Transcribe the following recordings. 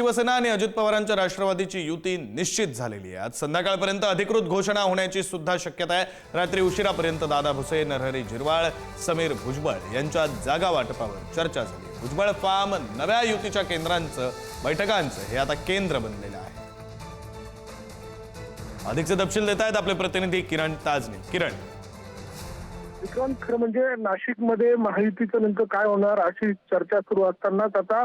शिवसेना आणि अजित पवारांच्या राष्ट्रवादीची युती निश्चित झालेली आहे। आज संध्याकाळपर्यंत अधिकृत घोषणा होण्याची सुद्धा शक्यता आहे। रात्री उशिरापर्यंत दादा भुसे, नरहरी झिरवाळ, समीर भुजबळ यांच्या जागा वाटपावर चर्चा झाली। भुजबळ फार्म नव्या युतीच्या केंद्रांचं बैठकांचं हे आता केंद्र बनलेलं आहे। अधिकचे तपशील देत आहेत आपले प्रतिनिधी किरण ताजने। किरण, विक्रम, खरं म्हणजे नाशिकमध्ये महायुतीचं नेमकं काय होणार अशी चर्चा सुरू असतानाच आता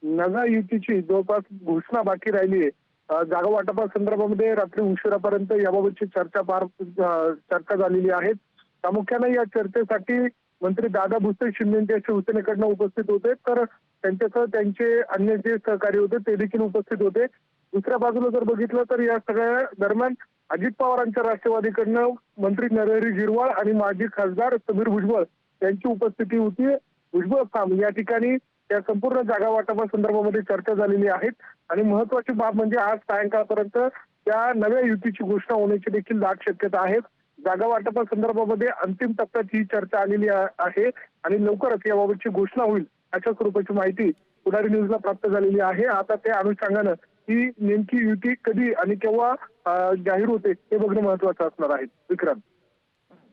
नव्या युतीची जवळपास घोषणा बाकी राहिली आहे। जागा वाटपासंदर्भामध्ये रात्री उशिरापर्यंत याबाबतची चर्चा झालेली आहे। प्रामुख्याने या चर्चेसाठी मंत्री दादा भुसे शिंदे शिवसेनेकडनं उपस्थित होते, तर त्यांच्यासह त्यांचे अन्य जे सहकारी होते ते देखील उपस्थित होते। दुसऱ्या बाजूला जर बघितलं तर या सगळ्या दरम्यान अजित पवारांच्या राष्ट्रवादीकडनं मंत्री नरहरी झिरवाळ आणि माजी खासदार समीर भुजबळ यांची उपस्थिती होती। भुजबळ फार्म या ठिकाणी या संपूर्ण जागा वाटपासंदर्भामध्ये चर्चा झालेली आहे आणि महत्वाची बाब म्हणजे आज सायंकाळपर्यंत त्या नव्या युतीची घोषणा होण्याची देखील दाट शक्यता आहे। जागा वाटपासंदर्भामध्ये अंतिम टप्प्यात ही चर्चा आलेली आहे आणि लवकरच याबाबतची घोषणा होईल अशा स्वरूपाची माहिती पुढारी न्यूजला प्राप्त झालेली आहे। आता त्या अनुषंगानं ही नेमकी युती कधी आणि केव्हा जाहीर होते हे बघणं महत्वाचं असणार आहे। विक्रम,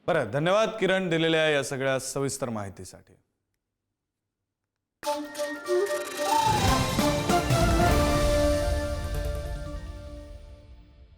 बरं, धन्यवाद किरण दिलेल्या या सगळ्या सविस्तर माहितीसाठी।